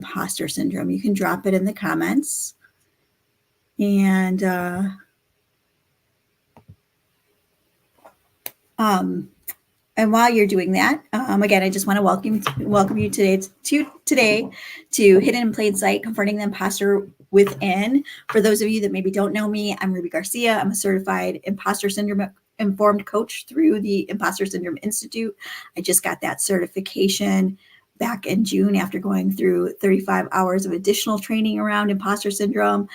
imposter syndrome? You can drop it in the comments. And while you're doing that, again, I just want to welcome you today to Hidden in Plain Sight, Confronting the Impostor Within. For those of you that maybe don't know me, I'm Ruby Garcia. I'm a certified imposter syndrome informed coach through the Imposter Syndrome Institute. I just got that certification back in June after going through 35 hours of additional training around imposter syndrome.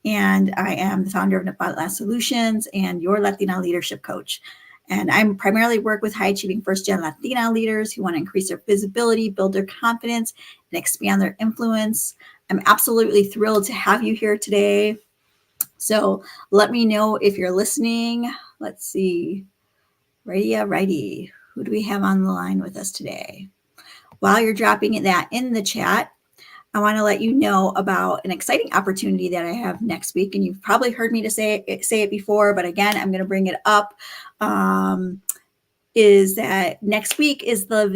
And I am the founder of Not Solutions and your Latina leadership coach. And I primarily work with high-achieving first-gen Latina leaders who want to increase their visibility, build their confidence, and expand their influence. I'm absolutely thrilled to have you here today. So let me know if you're listening. Let's see. Righty. Who do we have on the line with us today? While you're dropping that in the chat, I want to let you know about an exciting opportunity that I have next week. And you've probably heard me say it before, but again, I'm going to bring it up. Is that next week is the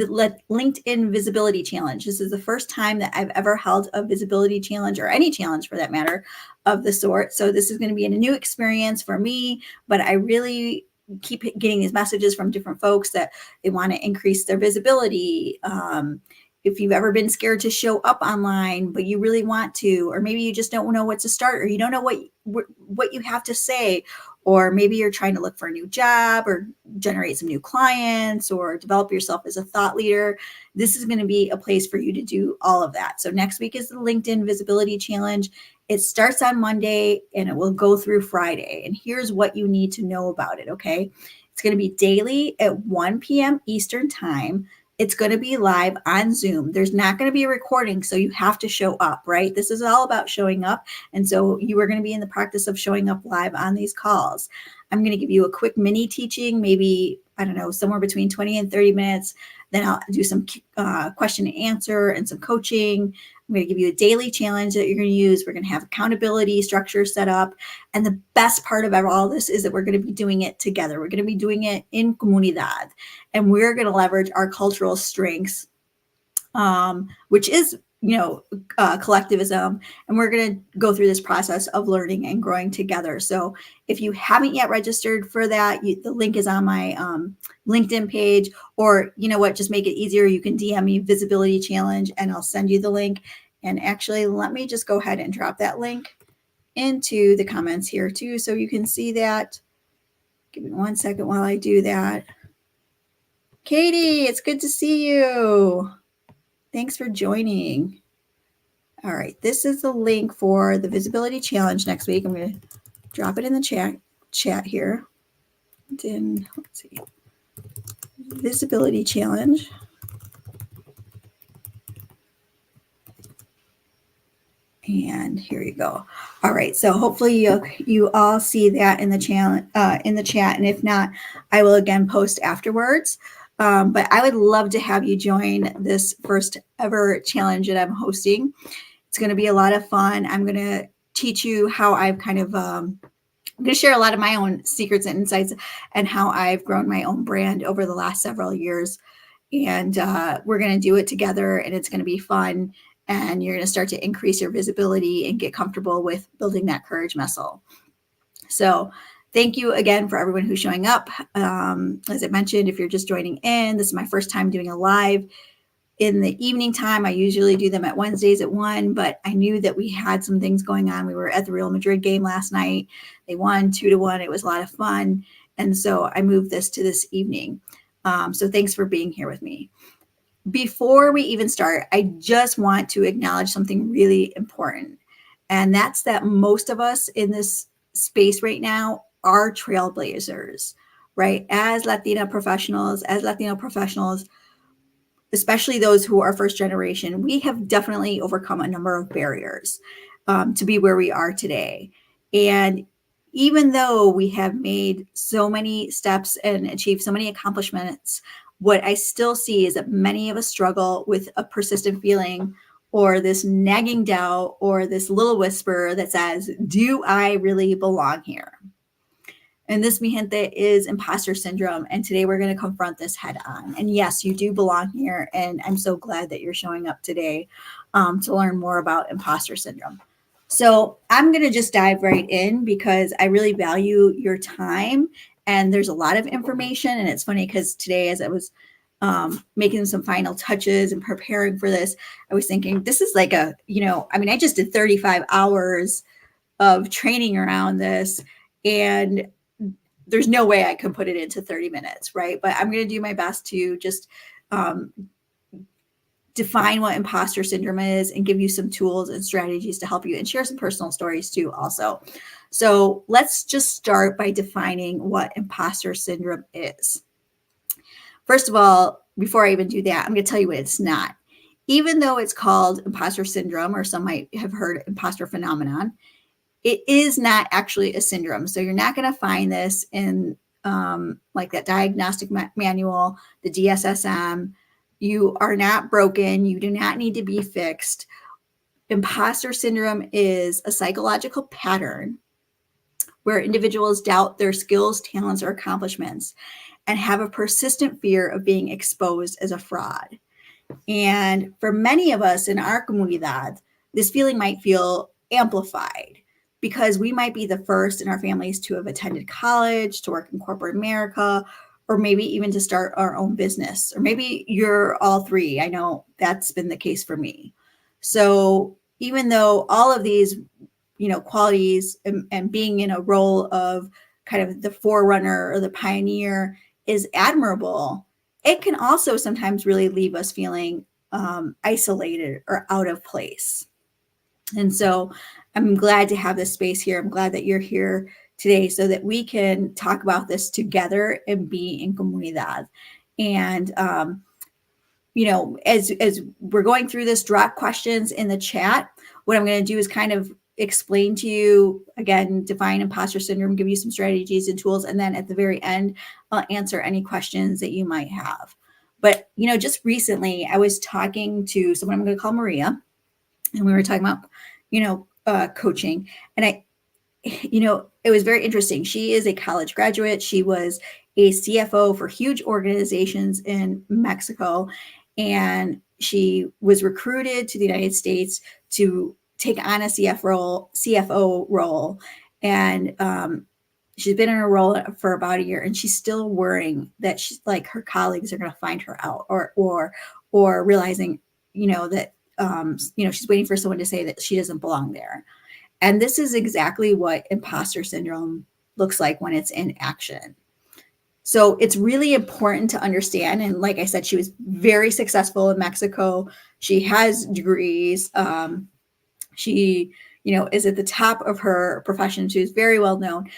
LinkedIn Visibility Challenge. This is the first time that I've ever held a visibility challenge, or any challenge for that matter, of the sort. So this is going to be a new experience for me, but I really keep getting these messages from different folks that they want to increase their visibility. If you've ever been scared to show up online, but you really want to, or maybe you just don't know what to start, or you don't know what you have to say, or maybe you're trying to look for a new job or generate some new clients or develop yourself as a thought leader, this is going to be a place for you to do all of that. So next week is the LinkedIn Visibility Challenge. It starts on Monday and it will go through Friday. And here's what you need to know about it, okay? It's going to be daily at 1 p.m. Eastern Time. It's going to be live on Zoom. There's not going to be a recording, so you have to show up, right? This is all about showing up. And so you are going to be in the practice of showing up live on these calls. I'm going to give you a quick mini teaching, maybe, I don't know, somewhere between 20 and 30 minutes. Then I'll do some question and answer and some coaching. I'm going to give you a daily challenge that you're going to use. We're going to have accountability structure set up. And the best part of all this is that we're going to be doing it together. We're going to be doing it in comunidad. And we're going to leverage our cultural strengths, which is, collectivism. And we're going to go through this process of learning and growing together. So if you haven't yet registered for that, the link is on my LinkedIn page, or you know what, just make it easier. You can DM me Visibility Challenge and I'll send you the link. And actually, let me just go ahead and drop that link into the comments here too, so you can see that. Give me 1 second while I do that. Katie, it's good to see you. Thanks for joining. All right, this is the link for the Visibility Challenge next week. I'm going to drop it in the chat here. Then let's see, Visibility Challenge. And here you go. All right, so hopefully you all see that in the challenge in the chat, and if not, I will again post afterwards. But I would love to have you join this first ever challenge that I'm hosting. It's going to be a lot of fun. I'm going to teach you how I've kind of I'm going to share a lot of my own secrets and insights and how I've grown my own brand over the last several years. And we're going to do it together, and it's going to be fun. And you're going to start to increase your visibility and get comfortable with building that courage muscle. So thank you again for everyone who's showing up. As I mentioned, if you're just joining in, this is my first time doing a live in the evening time. I usually do them at Wednesdays at 1, but I knew that we had some things going on. We were at the Real Madrid game last night. They won 2-1. It was a lot of fun. And so I moved this to this evening. So thanks for being here with me. Before we even start, I just want to acknowledge something really important. And that's that most of us in this space right now are trailblazers, right? As Latino professionals, especially those who are first generation, we have definitely overcome a number of barriers to be where we are today. And even though we have made so many steps and achieved so many accomplishments, what I still see is that many of us struggle with a persistent feeling or this nagging doubt or this little whisper that says, do I really belong here? And this, mi gente, is imposter syndrome. And today we're going to confront this head on. And yes, you do belong here. And I'm so glad that you're showing up today. to learn more about imposter syndrome. So I'm going to just dive right in because I really value your time, and there's a lot of information. And it's funny because today, as I was making some final touches and preparing for this, I was thinking this is like I just did 35 hours of training around this, and there's no way I can put it into 30 minutes, right? But I'm going to do my best to just define what imposter syndrome is and give you some tools and strategies to help you, and share some personal stories too also. So let's just start by defining what imposter syndrome is. First of all, before I even do that, I'm going to tell you what it's not. Even though it's called imposter syndrome, or some might have heard imposter phenomenon, it is not actually a syndrome. So you're not going to find this in like that diagnostic manual, the DSM. You are not broken. You do not need to be fixed. Imposter syndrome is a psychological pattern where individuals doubt their skills, talents, or accomplishments and have a persistent fear of being exposed as a fraud. And for many of us in our comunidad, this feeling might feel amplified because we might be the first in our families to have attended college, to work in corporate America, or maybe even to start our own business. Or maybe you're all three. I know that's been the case for me. So even though all of these, qualities and being in a role of kind of the forerunner or the pioneer is admirable, it can also sometimes really leave us feeling isolated or out of place. And so I'm glad to have this space here. I'm glad that you're here today so that we can talk about this together and be in comunidad. And, as we're going through this, drop questions in the chat. What I'm going to do is kind of explain to you, again, define imposter syndrome, give you some strategies and tools. And then at the very end, I'll answer any questions that you might have. But, just recently I was talking to someone I'm going to call Maria, and we were talking about, coaching. And it was very interesting. She is a college graduate. She was a CFO for huge organizations in Mexico. And she was recruited to the United States to take on a CFO role. And she's been in a role for about a year, and she's still worrying that she's like her colleagues are going to find her out, or realizing, that, she's waiting for someone to say that she doesn't belong there. And this is exactly what imposter syndrome looks like when it's in action. So it's really important to understand. And like I said, she was very successful in Mexico. She has degrees. She, is at the top of her profession. She was very well known.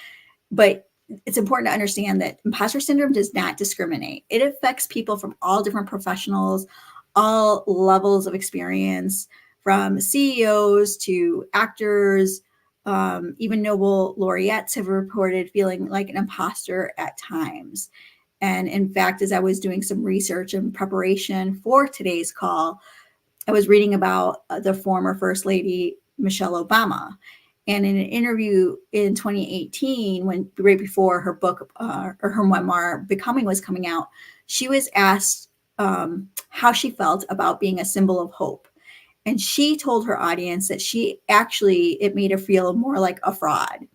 But it's important to understand that imposter syndrome does not discriminate. It affects people from all different professionals, all levels of experience, from CEOs to actors. Even Nobel laureates have reported feeling like an imposter at times. And in fact, as I was doing some research and preparation for today's call, I was reading about the former First Lady, Michelle Obama. And in an interview in 2018, right before her book or her memoir, Becoming, was coming out, she was asked how she felt about being a symbol of hope. And she told her audience that it made her feel more like a fraud.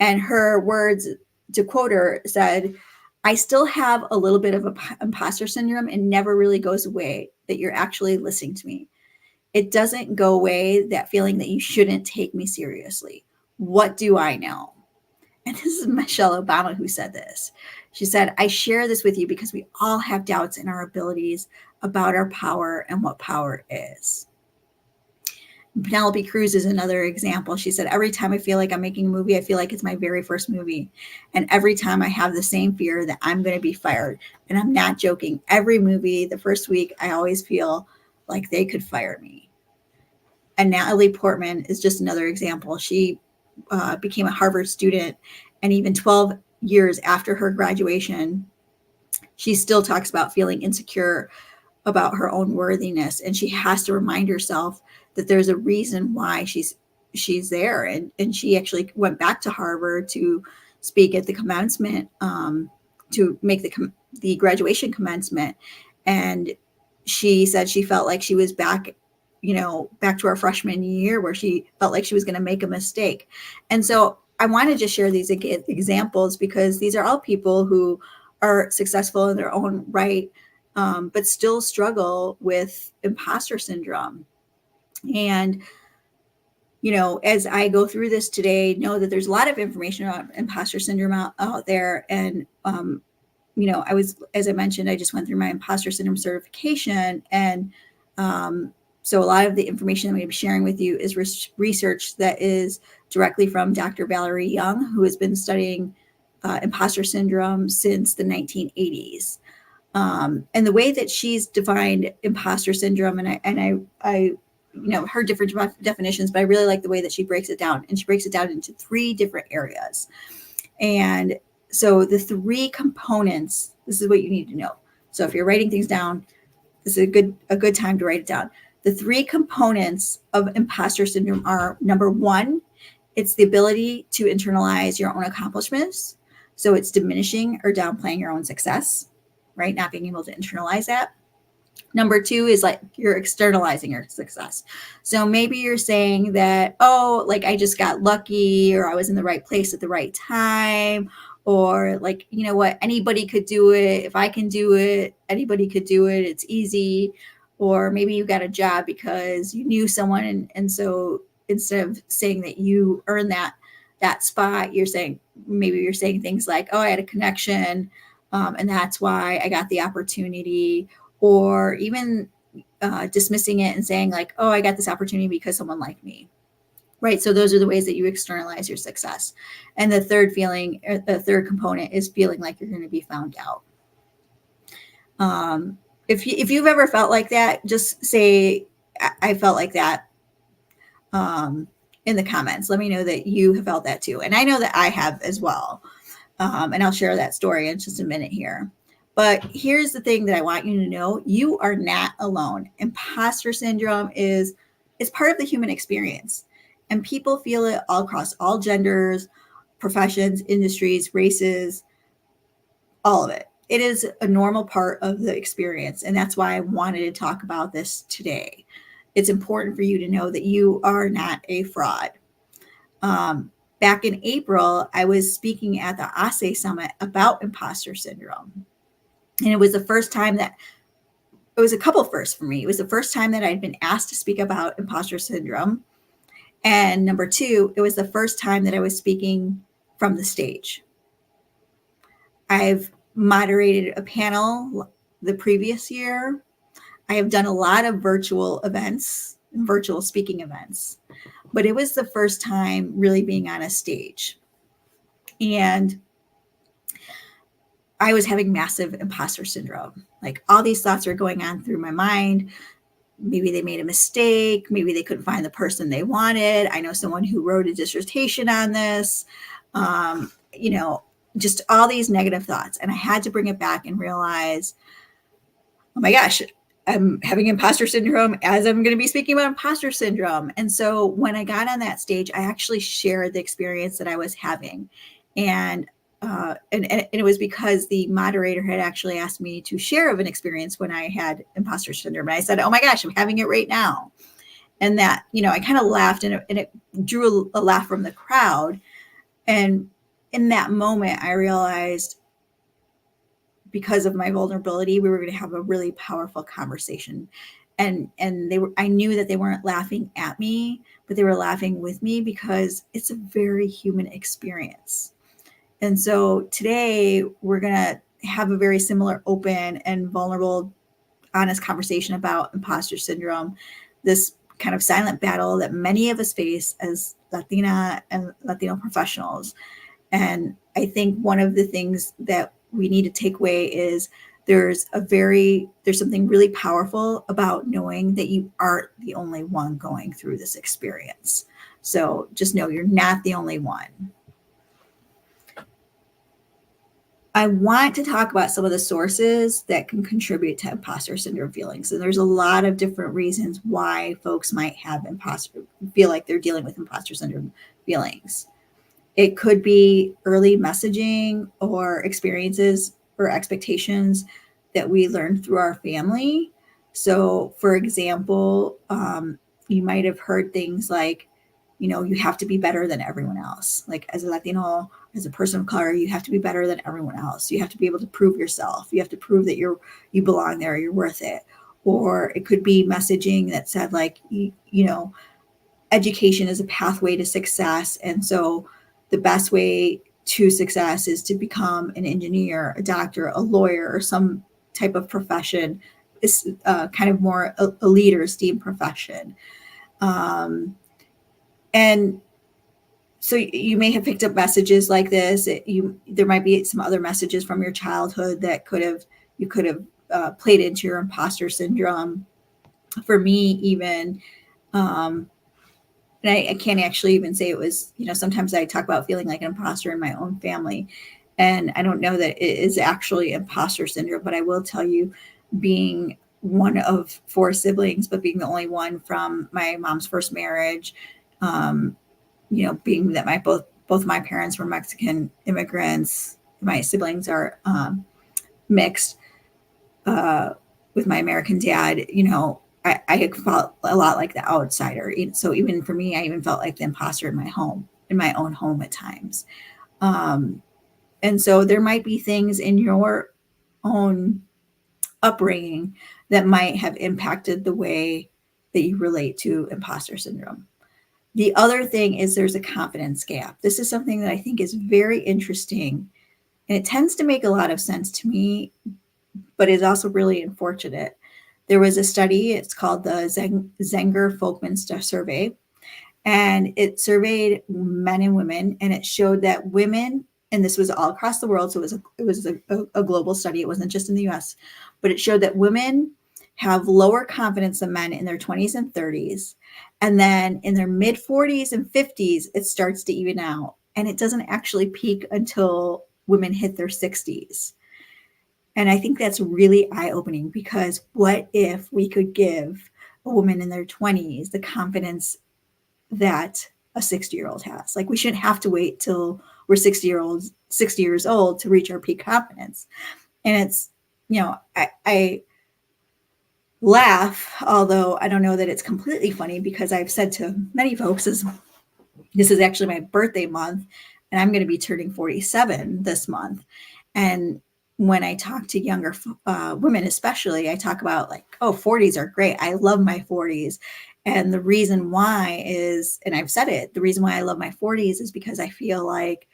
And her words, to quote her, said, "I still have a little bit of imposter syndrome and never really goes away that you're actually listening to me. It doesn't go away, that feeling that you shouldn't take me seriously. What do I know?" And this is Michelle Obama who said this. She said, "I share this with you because we all have doubts in our abilities, about our power and what power is." Penelope Cruz is another example. She said, "Every time I feel like I'm making a movie, I feel like it's my very first movie. And every time I have the same fear that I'm going to be fired." And I'm not joking. Every movie, the first week, I always feel like they could fire me. And Natalie Portman is just another example. She became a Harvard student, and even 12 years after her graduation, she still talks about feeling insecure about her own worthiness. And she has to remind herself that there's a reason why she's there. And she actually went back to Harvard to speak at the commencement, to make the graduation commencement. And she said she felt like she was back back to our freshman year where she felt like she was going to make a mistake. And so I want to just share these examples because these are all people who are successful in their own right, but still struggle with imposter syndrome. And as I go through this today, know that there's a lot of information about imposter syndrome out there. And, as I mentioned, I just went through my imposter syndrome certification. And so a lot of the information I'm going to be sharing with you is research that is directly from Dr. Valerie Young, who has been studying imposter syndrome since the 1980s. And the way that she's defined imposter syndrome, and I heard different definitions, but I really like the way that she breaks it down. And she breaks it down into 3 different areas. And so the 3 components, this is what you need to know. So if you're writing things down, this is a good time to write it down. The 3 components of imposter syndrome are: number 1, it's the ability to internalize your own accomplishments. So it's diminishing or downplaying your own success, right? Not being able to internalize that. Number 2 is like you're externalizing your success. So maybe you're saying that, oh, like I just got lucky, or I was in the right place at the right time, or like, you know what, anybody could do it. If I can do it, anybody could do it. It's easy. Or maybe you got a job because you knew someone. And so instead of saying that you earned that spot, you're saying things like, oh, I had a connection, and that's why I got the opportunity. Or even dismissing it and saying like, oh, I got this opportunity because someone liked me, right? So those are the ways that you externalize your success. And the third component is feeling like you're going to be found out. If you've ever felt like that, just say, I felt like that in the comments. Let me know that you have felt that too. And I know that I have as well. And I'll share that story in just a minute here. But here's the thing that I want you to know. You are not alone. Imposter syndrome is part of the human experience. And people feel it all across all genders, professions, industries, races, all of it. It is a normal part of the experience. And that's why I wanted to talk about this today. It's important for you to know that you are not a fraud. Back in April, I was speaking at the ASE Summit about imposter syndrome. And it was the first time it was a couple firsts for me. It was the first time that I'd been asked to speak about imposter syndrome. And number 2, it was the first time that I was speaking from the stage. I've moderated a panel the previous year. I have done a lot of virtual events, virtual speaking events, but it was the first time really being on a stage. And I was having massive imposter syndrome. Like all these thoughts were going on through my mind. Maybe they made a mistake. Maybe they couldn't find the person they wanted. I know someone who wrote a dissertation on this. Just all these negative thoughts. And I had to bring it back and realize, oh my gosh, I'm having imposter syndrome as I'm going to be speaking about imposter syndrome. And so when I got on that stage, I actually shared the experience that I was having. And it was because the moderator had actually asked me to share of an experience when I had imposter syndrome. And I said, oh my gosh, I'm having it right now. And that, I kind of laughed and it drew a laugh from the crowd. And in that moment, I realized because of my vulnerability, we were going to have a really powerful conversation. And I knew that they weren't laughing at me, but they were laughing with me because it's a very human experience. And so today we're going to have a very similar, open and vulnerable, honest conversation about imposter syndrome, this kind of silent battle that many of us face as Latina and Latino professionals. And I think one of the things that we need to take away is there's something really powerful about knowing that you aren't the only one going through this experience. So just know you're not the only one. I want to talk about some of the sources that can contribute to imposter syndrome feelings. And there's a lot of different reasons why folks might have feel like they're dealing with imposter syndrome feelings. It could be early messaging or experiences or expectations that we learned through our family. So, for example, you might have heard things like, you have to be better than everyone else. Like as a Latino, as a person of color, you have to be better than everyone else. You have to be able to prove yourself. You have to prove that you belong there, you're worth it. Or it could be messaging that said like, education is a pathway to success. And so the best way to success is to become an engineer, a doctor, a lawyer, or some type of profession is kind of more a leader esteemed profession. And so you may have picked up messages like this. There might be some other messages from your childhood that you could have played into your imposter syndrome. For me, even, and I can't actually even say it was, sometimes I talk about feeling like an imposter in my own family. And I don't know that it is actually imposter syndrome, but I will tell you, being one of four siblings, but being the only one from my mom's first marriage, being that both my parents were Mexican immigrants, my siblings are mixed with my American dad, I felt a lot like the outsider. So even for me, I even felt like the imposter in my own home at times. And so there might be things in your own upbringing that might have impacted the way that you relate to imposter syndrome. The other thing is there's a confidence gap. This is something that I think is very interesting, and it tends to make a lot of sense to me, but is also really unfortunate. There was a study, it's called the Zenger-Folkman survey, and it surveyed men and women, and it showed that women, and this was all across the world, so it was a global study, it wasn't just in the US, but it showed that women have lower confidence than men in their 20s and 30s. And then in their mid 40s and 50s, it starts to even out. And it doesn't actually peak until women hit their 60s. And I think that's really eye-opening, because what if we could give a woman in their 20s the confidence that a 60-year-old has? Like, we shouldn't have to wait till we're 60 years old to reach our peak confidence. And it's, I laugh, although I don't know that it's completely funny, because I've said to many folks, this is actually my birthday month, and I'm going to be turning 47 this month. And when I talk to younger women, especially, I talk about like, oh, 40s are great. I love my 40s. And the reason why is, and I've said it, the reason why I love my 40s is because I feel like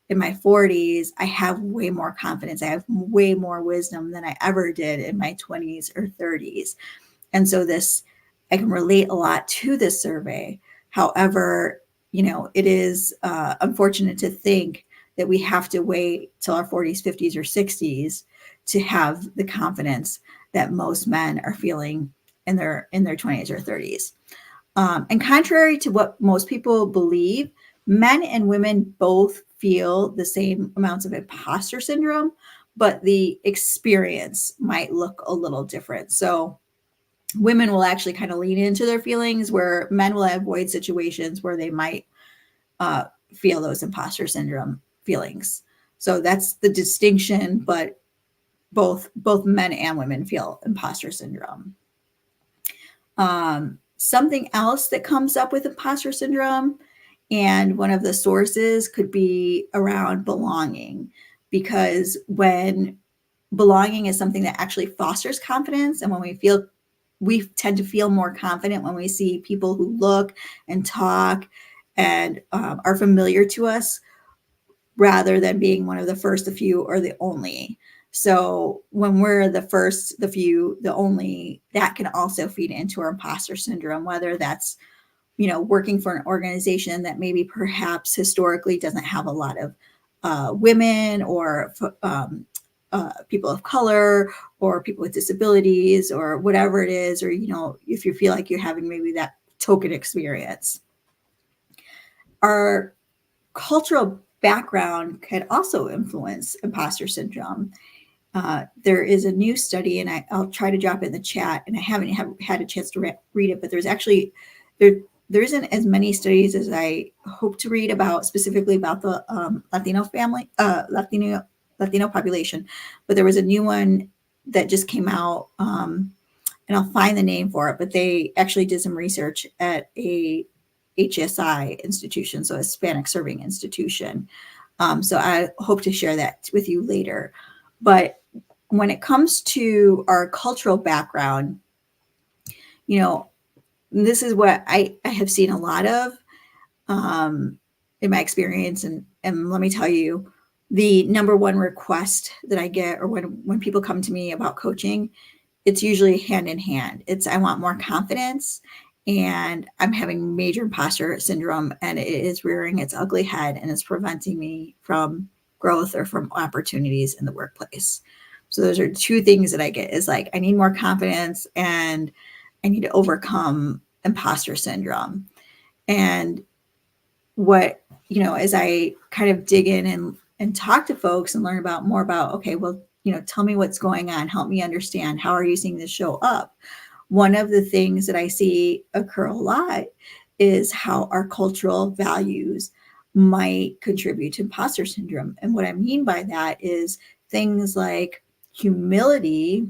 in my 40s, I have way more confidence. I have way more wisdom than I ever did in my 20s or 30s. And so I can relate a lot to this survey. However, it is unfortunate to think that we have to wait till our 40s, 50s, or 60s to have the confidence that most men are feeling in their 20s or 30s. And contrary to what most people believe, men and women both feel the same amounts of imposter syndrome, but the experience might look a little different. So women will actually kind of lean into their feelings, where men will avoid situations where they might feel those imposter syndrome feelings. So that's the distinction, but both men and women feel imposter syndrome. Something else that comes up with imposter syndrome, and one of the sources could be around belonging, because when belonging is something that actually fosters confidence, and when we tend to feel more confident when we see people who look and talk and are familiar to us, rather than being one of the first, the few, or the only. So when we're the first, the few, the only, that can also feed into our imposter syndrome, whether that's, working for an organization that maybe perhaps historically doesn't have a lot of women, or people of color, or people with disabilities, or whatever it is, or, if you feel like you're having maybe that token experience. Our cultural background can also influence imposter syndrome. There is a new study, and I'll try to drop it in the chat, and I haven't had a chance to read it, but there's actually, there isn't as many studies as I hope to read about, specifically about the Latino population, but there was a new one that just came out and I'll find the name for it, but they actually did some research at a HSI institution, so a Hispanic serving institution. So I hope to share that with you later. But when it comes to our cultural background, you know, this is what I have seen a lot of in my experience. And let me tell you, the number one request that I get, or when people come to me about coaching, it's usually hand in hand. It's, I want more confidence, and I'm having major imposter syndrome, and it is rearing its ugly head, and it's preventing me from growth or from opportunities in the workplace. So those are two things that I get, is like, I need more confidence, and I need to overcome imposter syndrome. And what, as I kind of dig in and talk to folks and learn about more about, okay, well, tell me what's going on, help me understand, how are you seeing this show up? One of the things that I see occur a lot is how our cultural values might contribute to imposter syndrome. And what I mean by that is things like humility,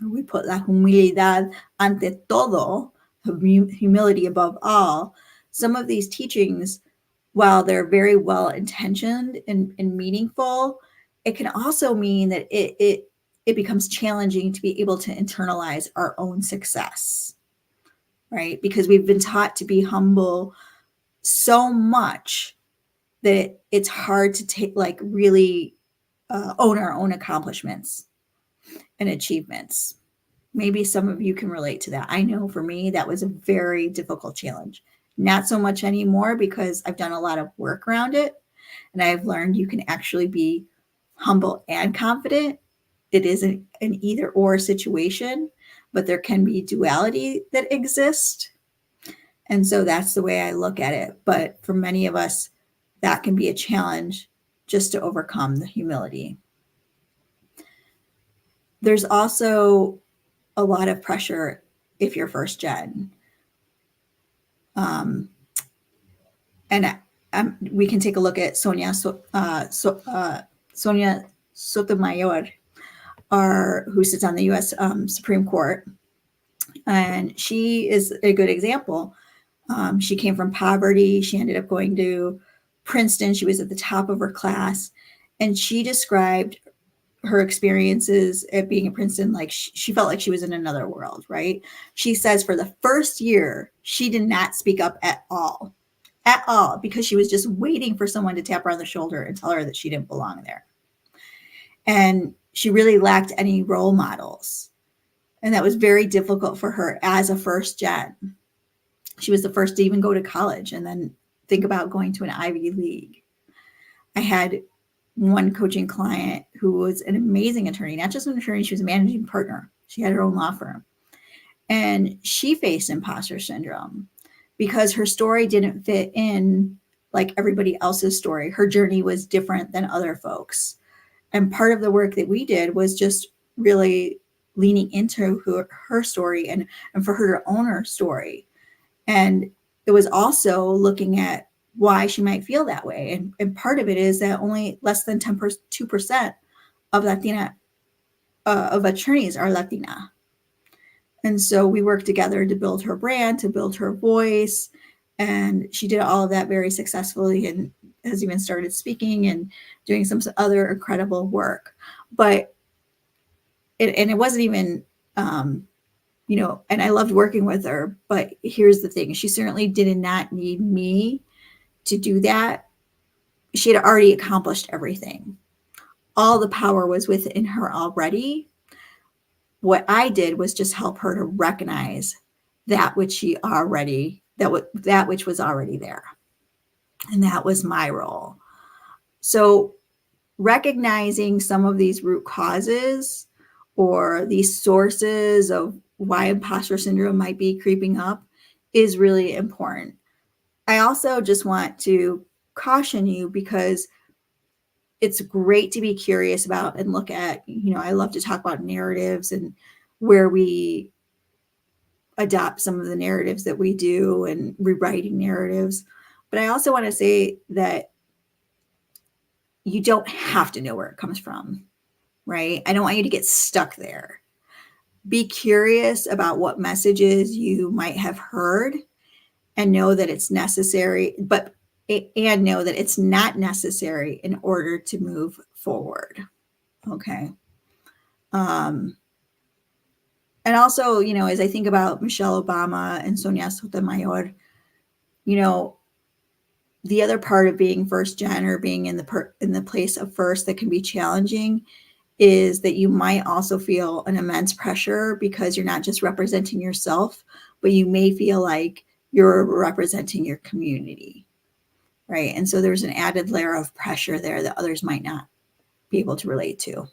we put la humildad ante todo, humility above all. Some of these teachings, while they're very well intentioned and meaningful, it can also mean that it becomes challenging to be able to internalize our own success, right? Because we've been taught to be humble so much that it's hard to take, like, really own our own accomplishments and achievements. Maybe some of you can relate to that. I know for me, that was a very difficult challenge. Not so much anymore, because I've done a lot of work around it, and I've learned you can actually be humble and confident. It isn't an either or situation, but there can be duality that exists. And so that's the way I look at it. But for many of us, that can be a challenge just to overcome the humility. There's also a lot of pressure if you're first gen. And we can take a look at Sonia Sotomayor, who sits on the U.S. Supreme Court. And she is a good example. She came from poverty. She ended up going to Princeton. She was at the top of her class. And she described her experiences at being at Princeton like she felt like she was in another world, right? She says for the first year, she did not speak up at all, because she was just waiting for someone to tap her on the shoulder and tell her that she didn't belong there. And she really lacked any role models. And that was very difficult for her as a first gen. She was the first to even go to college, and then think about going to an Ivy League. I had one coaching client who was an amazing attorney, not just an attorney, she was a managing partner. She had her own law firm. And she faced imposter syndrome because her story didn't fit in like everybody else's story. Her journey was different than other folks. And part of the work that we did was just really leaning into her story and for her to own her story. And it was also looking at why she might feel that way. And part of it is that only less than 2% of Latina, of attorneys are Latina. And so we worked together to build her brand, to build her voice. And she did all of that very successfully, and has even started speaking and doing some other incredible work. But it wasn't even, and I loved working with her. But here's the thing. She certainly did not need me to do that. She had already accomplished everything. All the power was within her already. What I did was just help her to recognize that which was already there. And that was my role. So recognizing some of these root causes or these sources of why imposter syndrome might be creeping up is really important. I also just want to caution you, because it's great to be curious about and look at, I love to talk about narratives and where we adopt some of the narratives that we do and rewriting narratives. But I also want to say that you don't have to know where it comes from, right? I don't want you to get stuck there. Be curious about what messages you might have heard and know that it's necessary, and know that it's not necessary in order to move forward. Okay. And also, as I think about Michelle Obama and Sonia Sotomayor, the other part of being first gen or being in the place of first that can be challenging is that you might also feel an immense pressure because you're not just representing yourself, but you may feel like you're representing your community, right? And so there's an added layer of pressure there that others might not be able to relate to.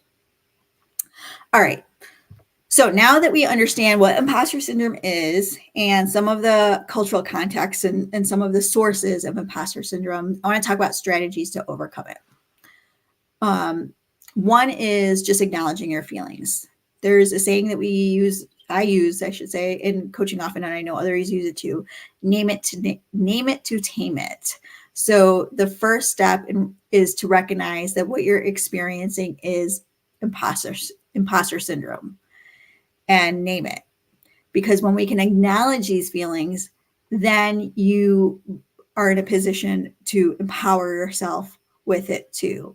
All right. So now that we understand what imposter syndrome is and some of the cultural context and some of the sources of imposter syndrome, I want to talk about strategies to overcome it. One is just acknowledging your feelings. There's a saying that I should say, in coaching often, and I know others use it too. Name it to tame it. So the first step is to recognize that what you're experiencing is imposter syndrome, and name it. Because when we can acknowledge these feelings, then you are in a position to empower yourself with it too.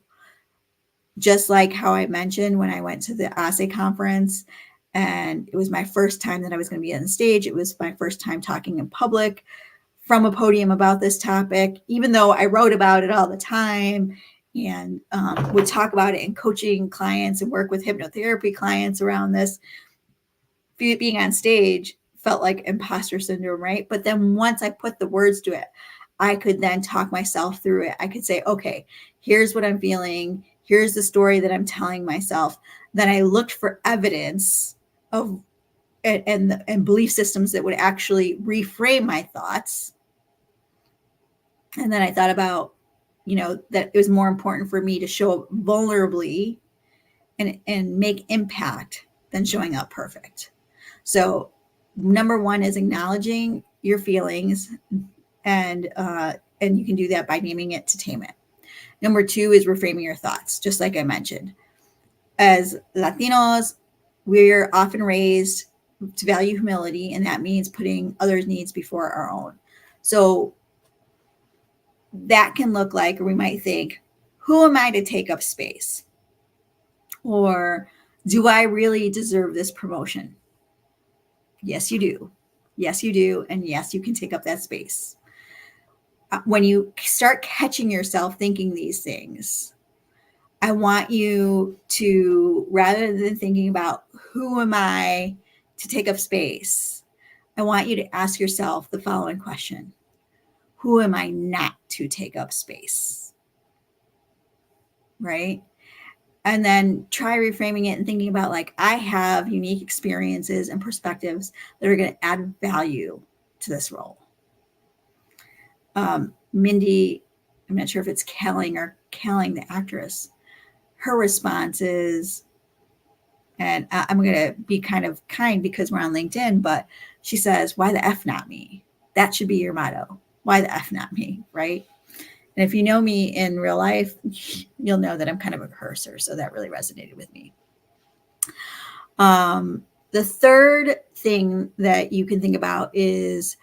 Just like how I mentioned when I went to the ASE conference, and it was my first time that I was going to be on the stage. It was my first time talking in public from a podium about this topic, even though I wrote about it all the time and would talk about it in coaching clients and work with hypnotherapy clients around this. Being on stage felt like imposter syndrome, right? But then once I put the words to it, I could then talk myself through it. I could say, okay, here's what I'm feeling. Here's the story that I'm telling myself. Then I looked for evidence of and belief systems that would actually reframe my thoughts. And then I thought about, that it was more important for me to show up vulnerably and make impact than showing up perfect. So number one is acknowledging your feelings, and you can do that by naming it to tame it. Number two is reframing your thoughts, just like I mentioned. As Latinos, we're often raised to value humility, and that means putting others' needs before our own. So that can look like, or we might think, who am I to take up space? Or do I really deserve this promotion? Yes, you do. Yes, you do. And yes, you can take up that space. When you start catching yourself thinking these things, I want you to, rather than thinking about who am I to take up space, I want you to ask yourself the following question: who am I not to take up space? Right? And then try reframing it and thinking about, like, I have unique experiences and perspectives that are going to add value to this role. Mindy, I'm not sure if it's Kelling, the actress, her response is, and I'm going to be kind because we're on LinkedIn, but she says, why the F not me? That should be your motto. Why the F not me, right? And if you know me in real life, you'll know that I'm kind of a cursor. So that really resonated with me. The third thing that you can think about is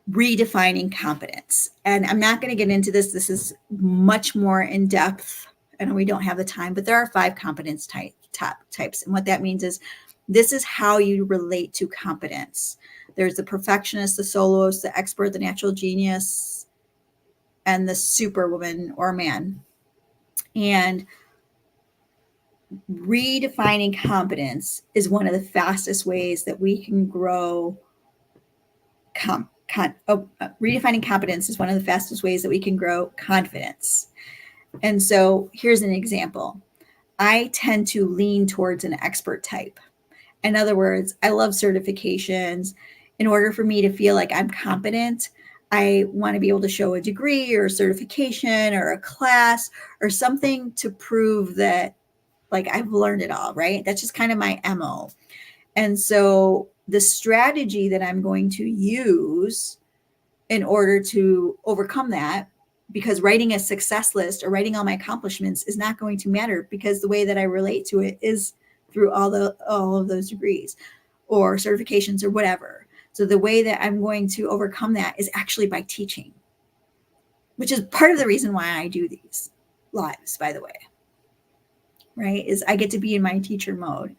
redefining competence. And I'm not going to get into this. This is much more in depth, and we don't have the time, but there are 5 competence types. And what that means is this is how you relate to competence. There's the perfectionist, the soloist, the expert, the natural genius, and the superwoman or man. And redefining competence is one of the fastest ways that we can grow. Redefining competence is one of the fastest ways that we can grow confidence. And so here's an example. I tend to lean towards an expert type. In other words, I love certifications. In order for me to feel like I'm competent, I want to be able to show a degree or a certification or a class or something to prove that, like, I've learned it all, right? That's just kind of my MO. And so the strategy that I'm going to use in order to overcome that, because writing a success list or writing all my accomplishments is not going to matter, because the way that I relate to it is through all of those degrees or certifications or whatever. So the way that I'm going to overcome that is actually by teaching, which is part of the reason why I do these lives, by the way, right? Is I get to be in my teacher mode,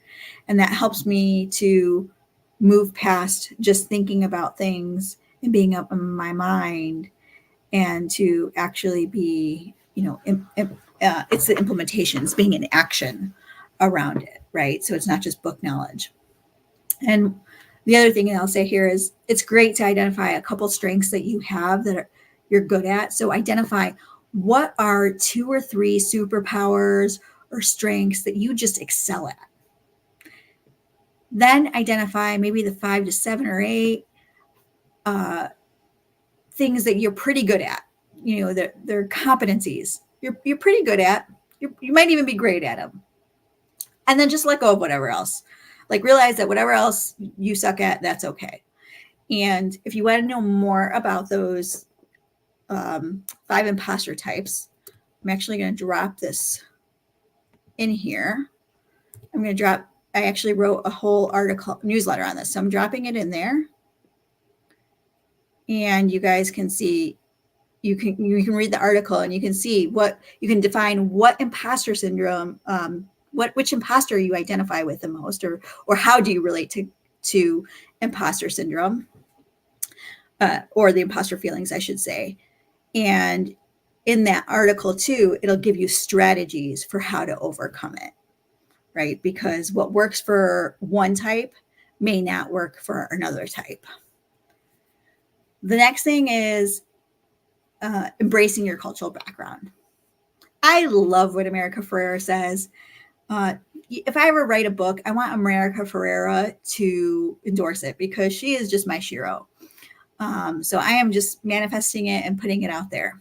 and that helps me to move past just thinking about things and being up in my mind, and to actually be, it's the implementations, being in action around it, right? So it's not just book knowledge. And the other thing I'll say here is it's great to identify a couple strengths that you have that you're good at. So identify what are 2 or 3 superpowers or strengths that you just excel at. Then identify maybe the 5 to 7 or 8 things that you're pretty good at. They're competencies you're pretty good at. You might even be great at them. And then just let go of whatever else. Like, realize that whatever else you suck at, that's okay. And if you want to know more about those 5 imposter types, I'm actually going to drop this in here. I actually wrote a whole article, newsletter on this. So I'm dropping it in there. And you guys can see, you can read the article, and you can see you can define what imposter syndrome, which imposter you identify with the most, or how do you relate to imposter syndrome, or the imposter feelings, I should say. And in that article too, it'll give you strategies for how to overcome it, right? Because what works for one type may not work for another type. The next thing is embracing your cultural background. I love what America Ferrera says. If I ever write a book, I want America Ferrera to endorse it, because she is just my shiro. So I am just manifesting it and putting it out there.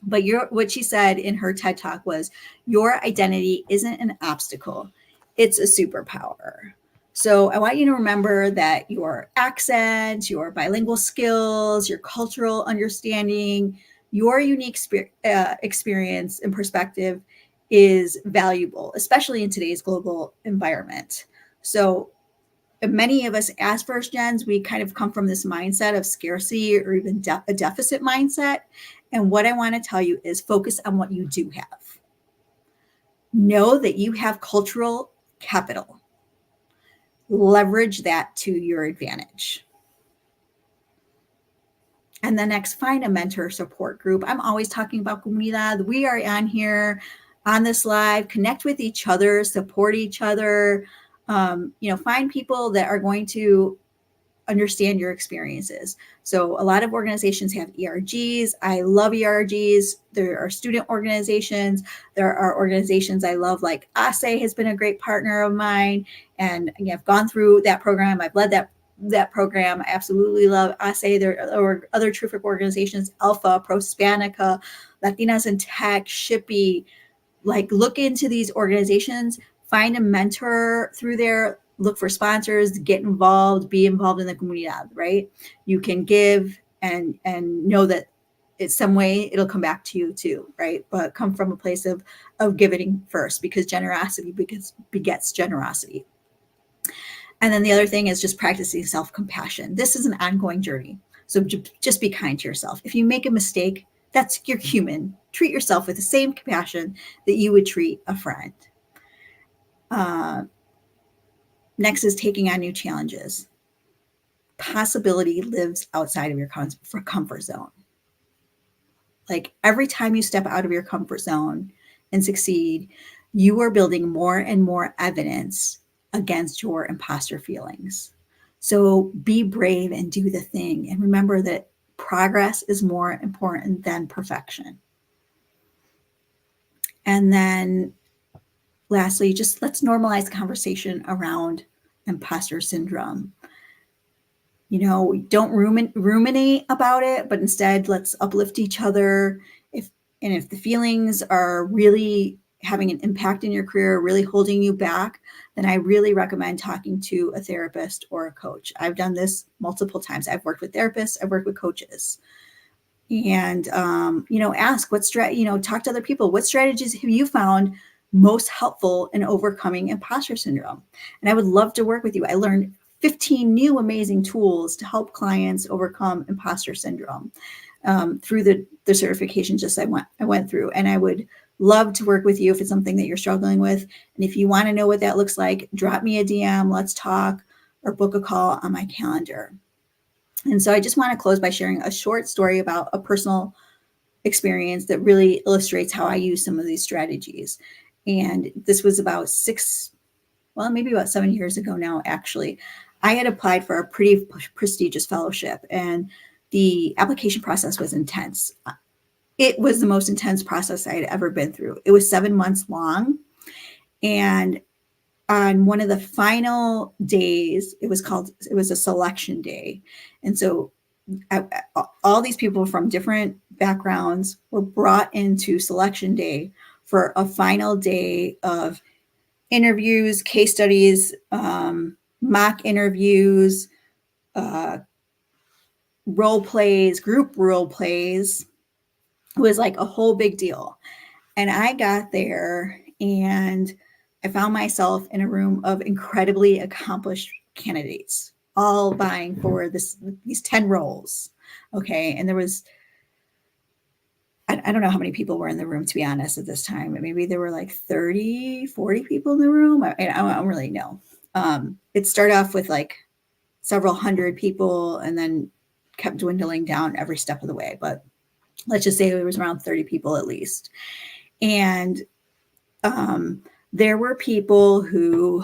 But what she said in her TED Talk was, your identity isn't an obstacle, it's a superpower. So I want you to remember that your accent, your bilingual skills, your cultural understanding, your unique experience and perspective is valuable, especially in today's global environment. So many of us as first gens, we kind of come from this mindset of scarcity, or even a deficit mindset. And what I want to tell you is focus on what you do have. Know that you have cultural capital. Leverage that to your advantage. And then next, find a mentor support group. I'm always talking about comunidad. We are on here on this live, connect with each other, support each other. Find people that are going to understand your experiences. So a lot of organizations have ERGs. I love ERGs. There are student organizations. There are organizations I love, like ASE has been a great partner of mine. And I've gone through that program. I've led that program. I absolutely love ASE. There are other terrific organizations, Alpha, Prospanica, Latinas in Tech, Shippy. Like, look into these organizations, find a mentor through there, look for sponsors, get involved, be involved in the comunidad, right? You can give and know that it's some way it'll come back to you too, right? But come from a place of giving first, because generosity begets generosity. And then the other thing is just practicing self-compassion. This is an ongoing journey. So just be kind to yourself. If you make a mistake, you're human. Treat yourself with the same compassion that you would treat a friend. Next is taking on new challenges. Possibility lives outside of your comfort zone. Like, every time you step out of your comfort zone and succeed, you are building more and more evidence against your imposter feelings. So be brave and do the thing. And remember that progress is more important than perfection. And then lastly, just let's normalize conversation around imposter syndrome. Don't ruminate about it, but instead let's uplift each other. If the feelings are really having an impact in your career, really holding you back, then I really recommend talking to a therapist or a coach. I've done this multiple times. I've worked with therapists, I've worked with coaches. And, ask talk to other people. What strategies have you found most helpful in overcoming imposter syndrome. And I would love to work with you. I learned 15 new amazing tools to help clients overcome imposter syndrome through the certifications I went through. And I would love to work with you if it's something that you're struggling with. And if you want to know what that looks like, drop me a DM, let's talk, or book a call on my calendar. And so I just want to close by sharing a short story about a personal experience that really illustrates how I use some of these strategies. And this was about maybe about 7 years ago now, actually. I had applied for a pretty prestigious fellowship, and the application process was intense. It was the most intense process I had ever been through. It was 7 months long. And on one of the final days, it was a selection day. And so all these people from different backgrounds were brought into selection day for a final day of interviews, case studies, mock interviews, role plays, group role plays. It was like a whole big deal. And I got there and I found myself in a room of incredibly accomplished candidates, all vying for these 10 roles. Okay. And there was, I don't know how many people were in the room, to be honest, at this time. Maybe there were like 30, 40 people in the room. I don't really know. It started off with like several hundred people and then kept dwindling down every step of the way. But let's just say there was around 30 people at least. And there were people who,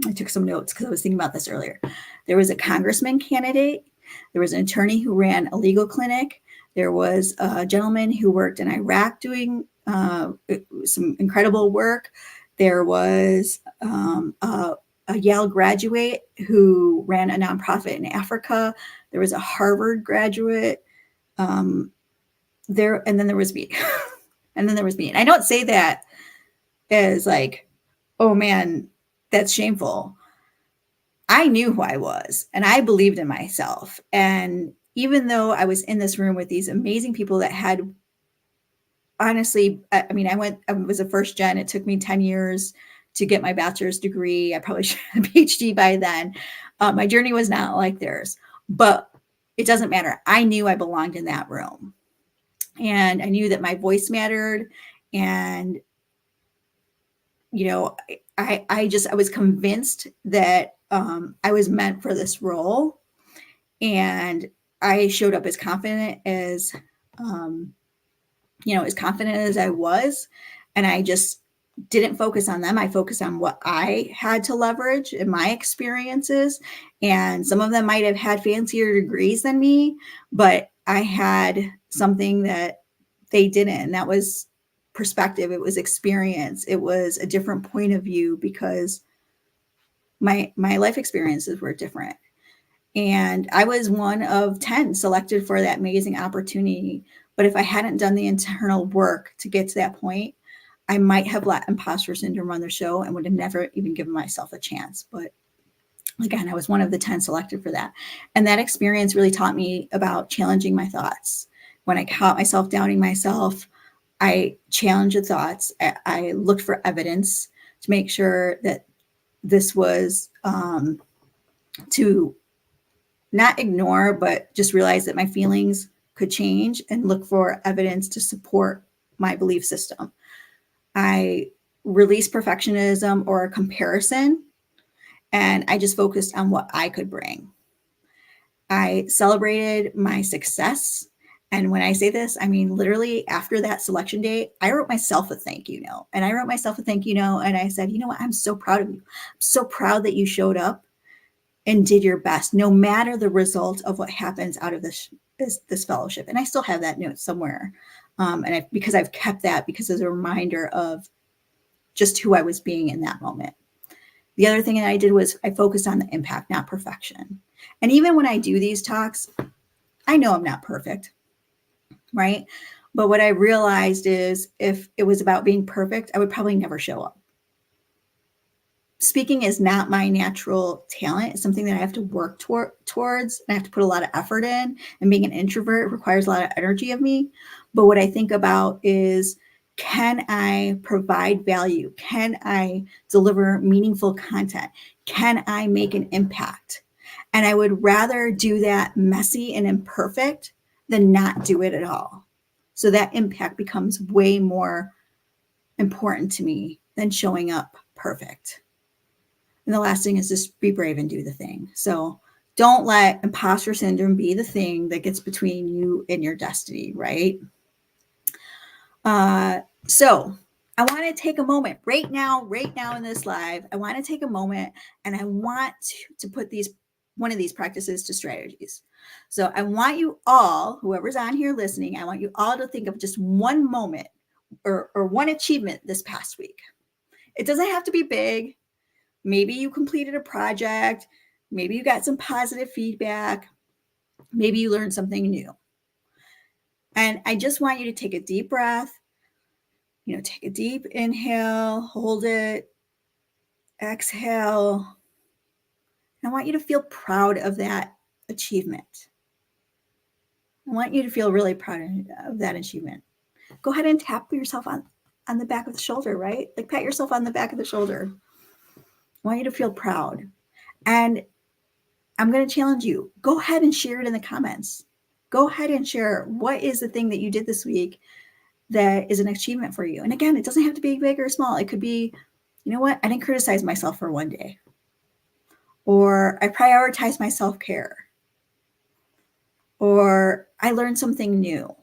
I took some notes because I was thinking about this earlier. There was a congressman candidate. There was an attorney who ran a legal clinic. There was a gentleman who worked in Iraq doing some incredible work. There was a Yale graduate who ran a nonprofit in Africa. There was a Harvard graduate. And then there was me. And then there was me. And I don't say that as like, oh man, that's shameful. I knew who I was and I believed in myself. And even though I was in this room with these amazing people that had, honestly, I was a first gen. It took me 10 years to get my bachelor's degree. I probably should have a PhD by then. My journey was not like theirs, but it doesn't matter. I knew I belonged in that room. And I knew that my voice mattered. And, I was convinced that I was meant for this role. And I showed up as confident as I was. And I just didn't focus on them. I focused on what I had to leverage in my experiences. And some of them might have had fancier degrees than me, but I had something that they didn't. And that was perspective. It was experience. It was a different point of view because my life experiences were different. And I was one of 10 selected for that amazing opportunity. But if I hadn't done the internal work to get to that point, I might have let imposter syndrome run the show and would have never even given myself a chance. But again, I was one of the 10 selected for that. And that experience really taught me about challenging my thoughts. When I caught myself doubting myself, I challenged the thoughts. I looked for evidence to make sure that this was to not ignore, but just realize that my feelings could change and look for evidence to support my belief system. I released perfectionism or comparison, and I just focused on what I could bring. I celebrated my success. And when I say this, I mean, literally after that selection day, I wrote myself a thank you note. And I wrote myself a thank you note. And I said, you know what? I'm so proud of you. I'm so proud that you showed up and did your best, no matter the result of what happens out of this fellowship. And I still have that note somewhere. Because I've kept that because as a reminder of just who I was being in that moment. The other thing that I did was I focused on the impact, not perfection. And even when I do these talks, I know I'm not perfect, right? But what I realized is if it was about being perfect, I would probably never show up. Speaking is not my natural talent. It's something that I have to work towards. I have to put a lot of effort in. And being an introvert requires a lot of energy of me. But what I think about is Can I provide value? Can I deliver meaningful content? Can I make an impact? And I would rather do that messy and imperfect than not do it at all. So that impact becomes way more important to me than showing up perfect. And the last thing is just be brave and do the thing. So don't let imposter syndrome be the thing that gets between you and your destiny, right? So I want to take a moment right now in this live. I want to take a moment and I want to put one of these practices to strategies. So I want you all, whoever's on here listening, I want you all to think of just one moment or one achievement this past week. It doesn't have to be big. Maybe you completed a project. Maybe you got some positive feedback. Maybe you learned something new. And I just want you to take a deep breath. Take a deep inhale, hold it, exhale. I want you to feel proud of that achievement. I want you to feel really proud of that achievement. Go ahead and tap yourself on the back of the shoulder, right? Like pat yourself on the back of the shoulder. I want you to feel proud. And I'm going to challenge you. Go ahead and share it in the comments. Go ahead and share what is the thing that you did this week that is an achievement for you. And again, it doesn't have to be big or small. It could be, you know what? I didn't criticize myself for one day. Or I prioritized my self-care. Or I learned something new.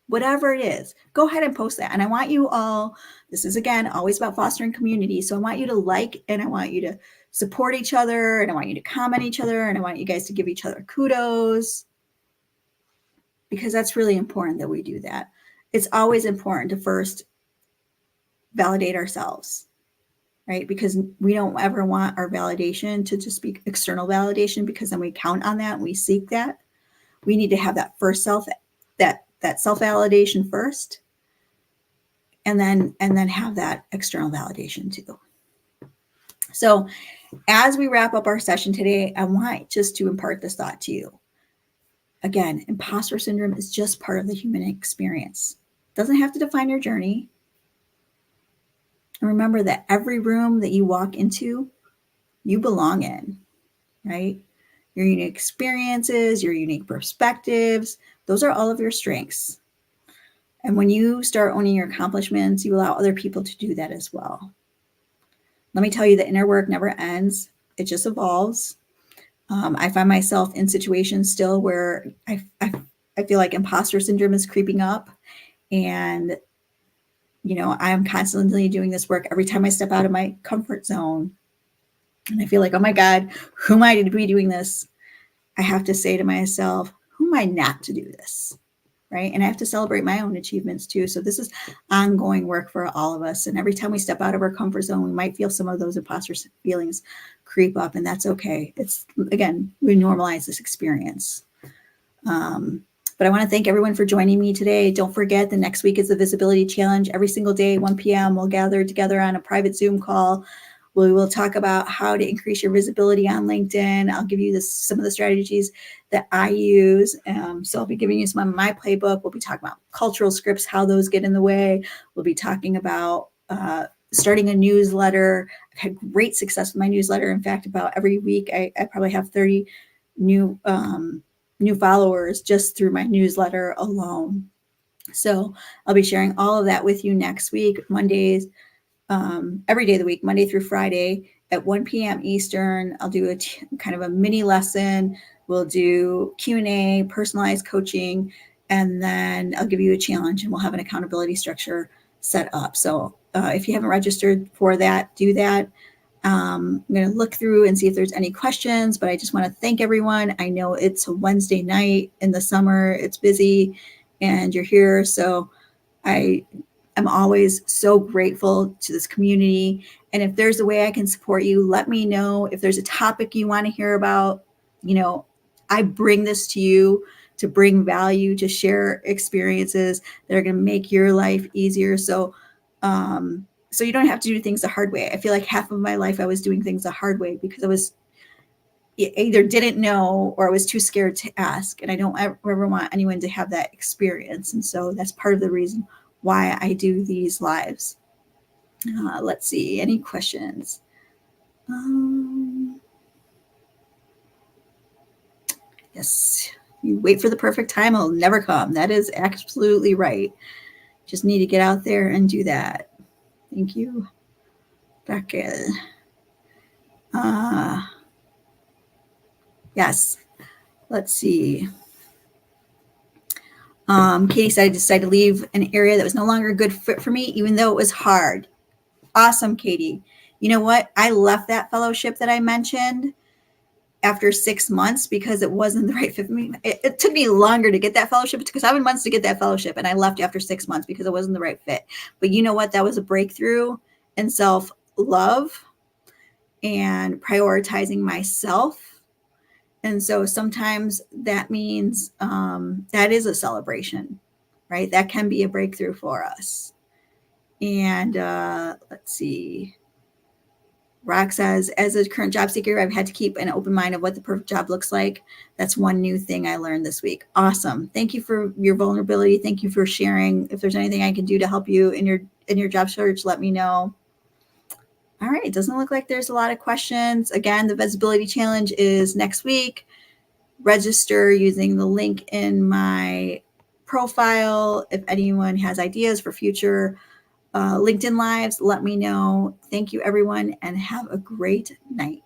Whatever it is, go ahead and post that. And I want you all, this is again, always about fostering community. So I want you to like, and I want you to support each other, and I want you to comment each other, and I want you guys to give each other kudos, because that's really important that we do that. It's always important to first validate ourselves, right? Because we don't ever want our validation to just be external validation, because then we count on that and we seek that. We need to have that first that self-validation first, and then have that external validation too. So as we wrap up our session today, I want just to impart this thought to you. Again, imposter syndrome is just part of the human experience. It doesn't have to define your journey. And remember that every room that you walk into, you belong in, right? Your unique experiences, your unique perspectives, those are all of your strengths. And when you start owning your accomplishments, you allow other people to do that as well. Let me tell you, the inner work never ends. It just evolves. I find myself in situations still where I feel like imposter syndrome is creeping up. And, I'm constantly doing this work every time I step out of my comfort zone. And I feel like, oh my God, who am I to be doing this? I have to say to myself, who am I not to do this? Right? And I have to celebrate my own achievements too. So this is ongoing work for all of us. And every time we step out of our comfort zone, we might feel some of those imposter feelings creep up, and that's okay. It's, again, we normalize this experience. But I want to thank everyone for joining me today. Don't forget, the next week is the Visibility Challenge. Every single day, 1 p.m., we'll gather together on a private Zoom call. We will talk about how to increase your visibility on LinkedIn. I'll give you some of the strategies that I use. So I'll be giving you some of my playbook. We'll be talking about cultural scripts, how those get in the way. We'll be talking about starting a newsletter. I've had great success with my newsletter. In fact, about every week, I probably have 30 new followers just through my newsletter alone. So I'll be sharing all of that with you next week, Mondays, every day of the week, Monday through Friday at 1 p.m. Eastern. I'll do kind of a mini lesson. We'll do Q&A, personalized coaching, and then I'll give you a challenge, and we'll have an accountability structure set up. So if you haven't registered for that, do that. I'm going to look through and see if there's any questions, but I just want to thank everyone. I know it's a Wednesday night in the summer. It's busy and you're here. So I'm always so grateful to this community. And if there's a way I can support you, let me know. If there's a topic you want to hear about, I bring this to you to bring value, to share experiences that are going to make your life easier. So you don't have to do things the hard way. I feel like half of my life I was doing things the hard way because I was either didn't know or I was too scared to ask. And I don't ever want anyone to have that experience. And so that's part of the reason why I do these lives. Let's see, any questions? Yes, you wait for the perfect time, it'll never come. That is absolutely right. Just need to get out there and do that. Thank you, Becca. Yes, let's see. Katie said, I decided to leave an area that was no longer a good fit for me, even though it was hard. Awesome, Katie. You know what? I left that fellowship that I mentioned after 6 months because it wasn't the right fit for me. It took me longer to get that fellowship. It took 7 months to get that fellowship, and I left after 6 months because it wasn't the right fit. But you know what? That was a breakthrough in self-love and prioritizing myself. And so sometimes that means that is a celebration, right? That can be a breakthrough for us. And let's see. Rock says, as a current job seeker, I've had to keep an open mind of what the perfect job looks like. That's one new thing I learned this week. Awesome. Thank you for your vulnerability. Thank you for sharing. If there's anything I can do to help you in your job search, let me know. All right. It doesn't look like there's a lot of questions. Again, the visibility challenge is next week. Register using the link in my profile. If anyone has ideas for future LinkedIn Lives, let me know. Thank you, everyone, and have a great night.